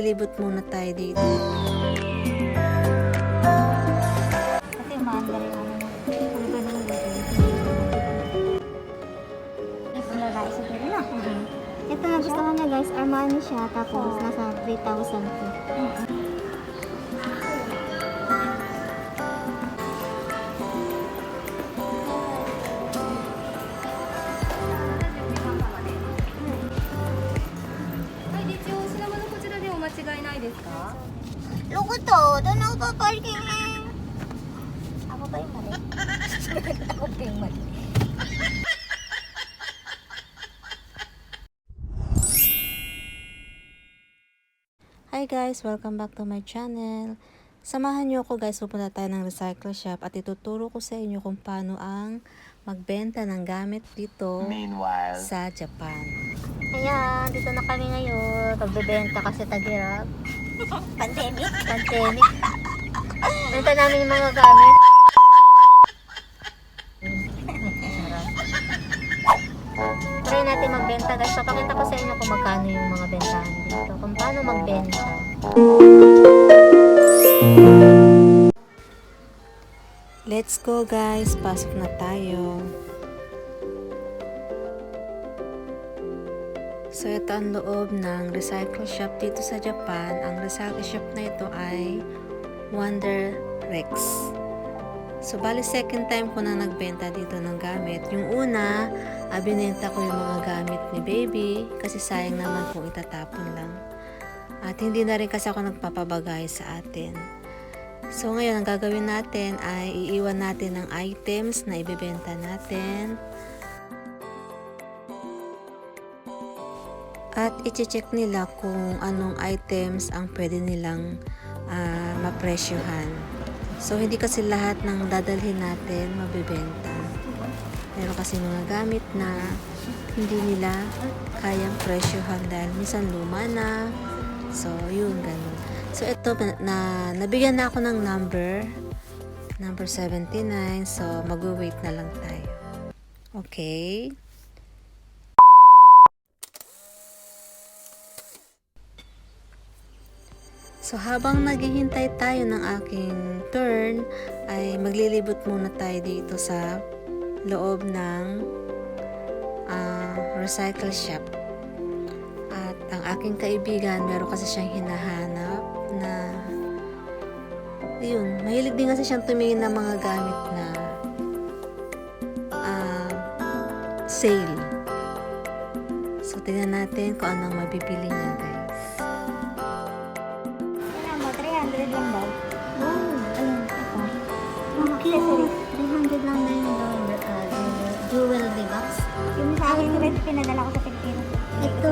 maglilibot muna tayo dito. Kasi maandar yung ano. Ang lalaki sa pera na. Ito na gusto ko niya guys, Armani siya, tapos nasa 3,000 po. Loko to, doon ako paparking eh. Ako ba yung mali? Ako ba yung mali? Hi guys! Welcome back to my channel. Samahan niyo ako guys, pupunta tayo ng recycle shop at ituturo ko sa inyo kung paano ang magbenta ng gamit dito sa Japan. Ayan, dito na kami ngayon. Pagbebenta kasi tagirap. Pandemic. Benta namin yung mga gamit. Try natin magbenta guys. Papakita ko sa inyo kung magkano yung mga bentahan dito. Kung paano magbenta. Let's go guys! Pasok na tayo. So ito ang loob ng recycle shop dito sa Japan. Ang recycle shop na ito ay Wonder Rex. So bali second time ko na nagbenta dito ng gamit. Yung una, binenta ko yung mga gamit ni baby kasi sayang naman kung itatapon lang. At hindi na rin kasi ako nagpapabagay sa atin. So ngayon ang gagawin natin ay iiwan natin ng items na ibebenta natin. At i-check nila kung anong items ang pwede nilang mapresyohan. So, hindi kasi lahat ng dadalhin natin mabibenta. Meron kasi mga gamit na hindi nila kayang presyohan dahil minsan luma na. So, yun, ganun. So, ito, nabigyan na ako ng number 79. So, mag-wait na lang tayo. Okay. So habang naghihintay tayo ng aking turn, ay maglilibot muna tayo dito sa loob ng recycle shop. At ang aking kaibigan, meron kasi siyang hinahanap na yun, mahilig din kasi siyang tumingin ng mga gamit na sale. So tingnan natin kung anong mabibili niya guys. 300 lang daw. Oh, ayun. Ito. Mga accessories. 300 lang na yung jewelry box. Yung sa akin, pinadala ko sa Pilipinas. Ito.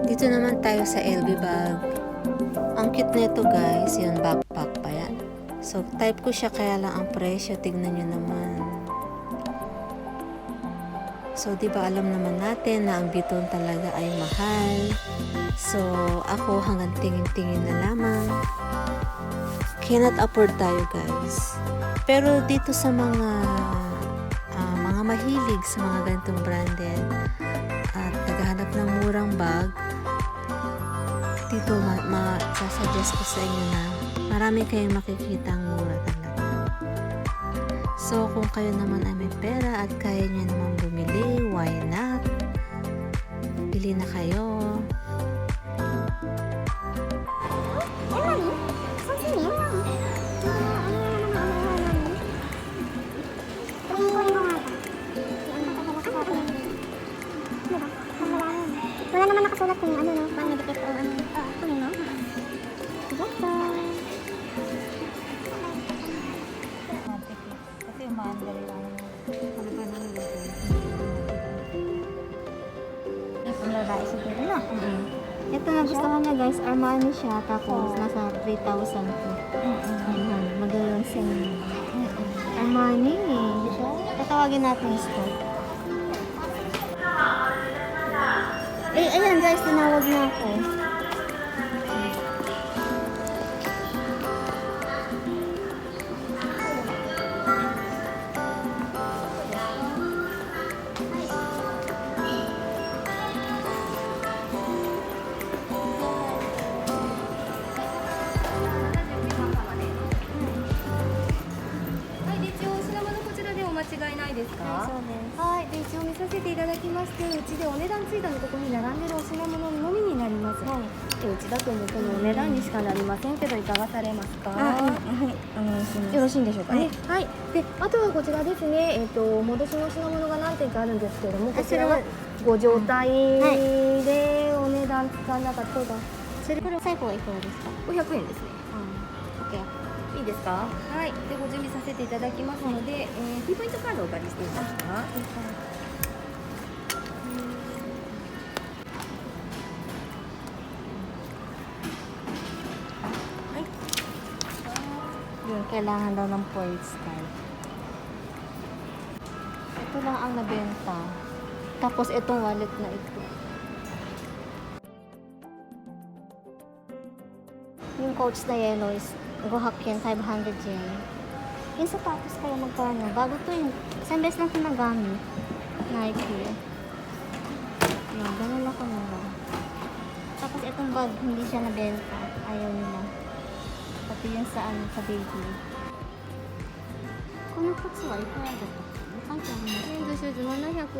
Dito naman tayo sa LV bag. Ang cute nito guys, yung backpack pa yan. So type ko siya kaya lang ang presyo, tignan nyo naman. So di ba alam naman natin na ang biton talaga ay mahal. So ako hanggang tingin-tingin na lamang. Cannot afford tayo guys. Pero dito sa mga mahilig sa mga ganitong branded at naghahanap ng murang bag, dito masasuggest ko sa inyo na marami kayong makikita ang mura talaga. So kung kayo naman ay may pera at kaya nyo naman bumili, why not? Bili na kayo. Paano dapat ang ano? Ano na? Bata. Kasi umaandali lang. Ano ba nang ilagay? Ang lalaki siguro na. Ito na gusto niya guys, Armani siya, tapos nasa 3,000 po. Ayan, magalang sa inyo. Armani eh. Tatawagin natin yung store. Ayan guys, tinawag na ako.はい、で一応見させていただきまして、うちでお値段ついたのここに並んでるお品物のみになります。でうちだともうこのお値段にしかなりませんけどいかがされますか？よろしいんでしょうかね。はい。であとはこちらですね。お戻しの品物が何点かあるんですけれども、こちらはご状態でお値段つかなかったが、それから最後はいくらですか？ 500円ですね。いいですか？はい。でご準備させていただきますので、Tポイントカードをお借りしていますか？Yun, kailangan daw ng points card. Ito lang ang nabenta. Tapos itong wallet na ito. Yung coach na yellow is Gohak yen, 500 yen. Yung sapatos kaya magkano? Bago to yun. Isang beses lang ito nagamit. Nike. Yan, ganun ako nila. Tapos itong bag, hindi siya nabenta. Ayaw nila. Pati yung sa baby. この靴はいくらだったっけ？書いてあります現在シューズ700円。 700円。結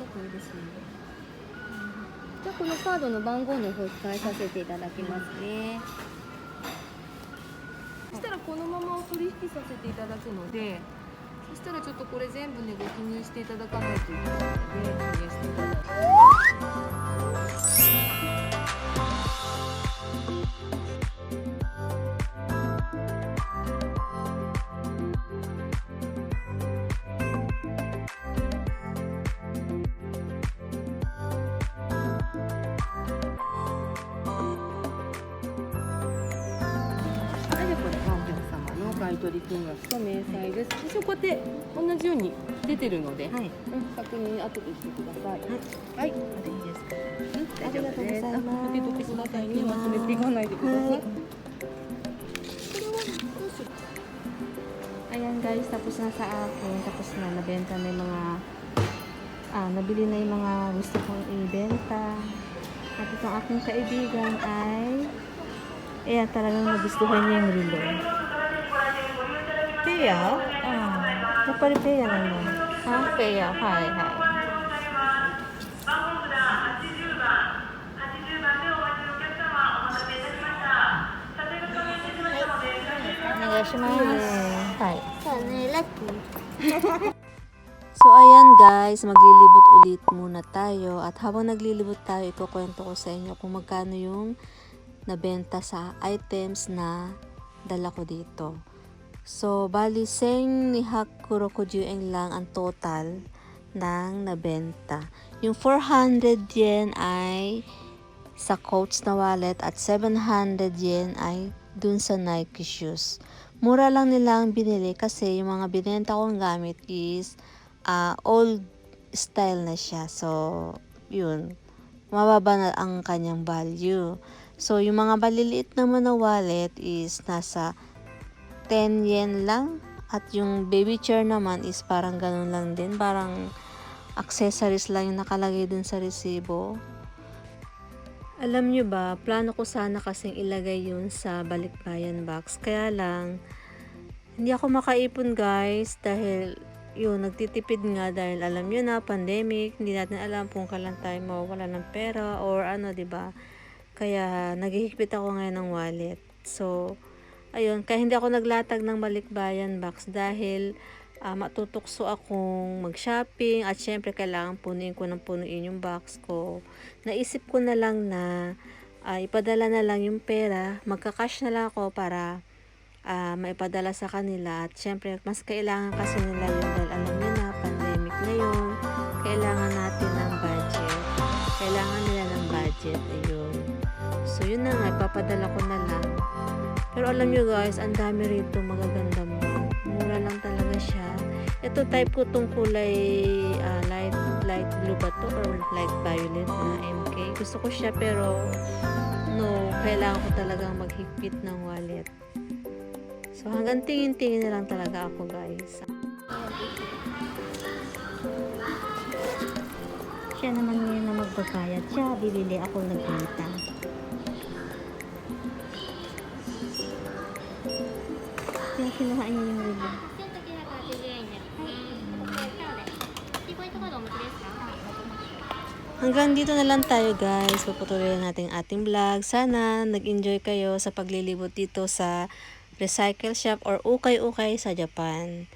構いいですね。じゃあこのカードの番号の方記載させていただきますね。そしたらこのまま取引させていただくので、そしたらちょっとこれ全部ねご記入していただかないといけないので記入していただいて。買取金額と明細です。そこで同じように出てるので、確認後でしてください。はい。いいですか？大丈夫です。受け取ってくださいね。忘れていかないでください。 Ayan guys, tapos na sa akin. Tapos na nabenta na yung mga nabili na yung mga gusto kong ibenta. At itong aking kaibigan ay ayan, talagang nagustuhan niya yung relo. Peya? Kapag peya naman. Ha? Peya, hi. お願いします。はい。そうね、ラッキー。 So ayan guys, maglilibot ulit muna tayo at habang naglilibot tayo, ikukwento ko sa inyo kung magkano yung nabenta sa items na dala ko dito. So bali 1,260 lang ang total ng nabenta. Yung 400 yen ay sa Coach na wallet at 700 yen ay dun sa Nike shoes. Mura lang nilang binili kasi yung mga binenta kong gamit is old style na siya. So, yun. Mababa na ang kanyang value. So, yung mga baliliit naman na wallet is nasa 10 yen lang. At yung baby chair naman is parang ganun lang din. Parang accessories lang yung nakalagay dun sa resibo. Alam nyo ba, plano ko sana kasing ilagay yun sa balikbayan box. Kaya lang, hindi ako makaipon guys dahil yun, nagtitipid nga dahil alam nyo na, pandemic, hindi natin alam kung kailan tayo mawawala ng pera or ano, 'di ba? Kaya naghihigpit ako ngayon ng wallet. So, ayun, kaya hindi ako naglatag ng balikbayan box dahil matutukso akong mag-shopping at syempre kailangan punuin ko ng punuin yung box ko. Naisip ko na lang na ipadala na lang yung pera, magka-cash na lang ako para maipadala sa kanila. At syempre mas kailangan kasi nila yun dahil alam niyo na pandemic ngayon, kailangan natin ng budget. Kailangan nila ng budget, ayun. So yun na nga, ipapadala ko na lang. Pero alam nyo guys, ang dami rito magaganda mo. Mura lang talaga siya. Ito type ko tong kulay light blue ba to or light violet na MK. Gusto ko siya pero no, kailangan ko talagang maghigpit ng wallet. So hanggang tingin-tingin na lang talaga ako guys. Siya naman ngayon na magbabayad. Siya, bibili ako nagbenta. Kaya kinuha niya yung review. 1980円です。はい。ピコイトカードお持ちですか？ Hanggang dito na lang tayo guys. Puputuloy na natin ating vlog. Sana nag-enjoy kayo sa paglilibot dito sa recycle shop or ukay-ukay sa Japan.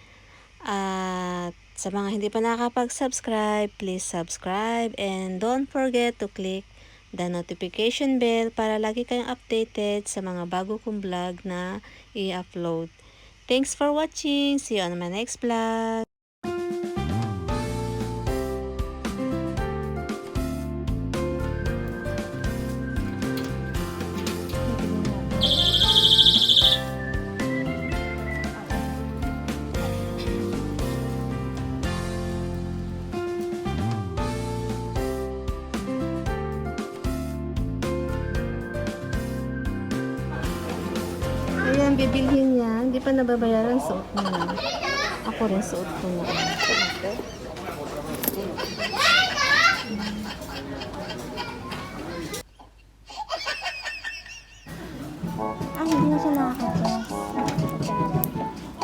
At sa mga hindi pa nakakapag-subscribe, please subscribe and don't forget to click the notification bell para lagi kayong updated sa mga bago kong vlog na i-upload. Thanks for watching. See you on my next vlog. Ayan, bibilhin niya. Hindi pa nababayaran, suot mo na. Ako rin, suot ko na. Ah, hindi na siya nakaka-dress.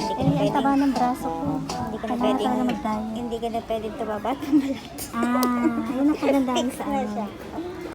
Ang taba ng braso ko. Hindi ka na Kailangan pwedeng, talaga mag-diet. hindi ka na pwedeng tumaba. Ah, yun ang kagandahan sa ano. siya.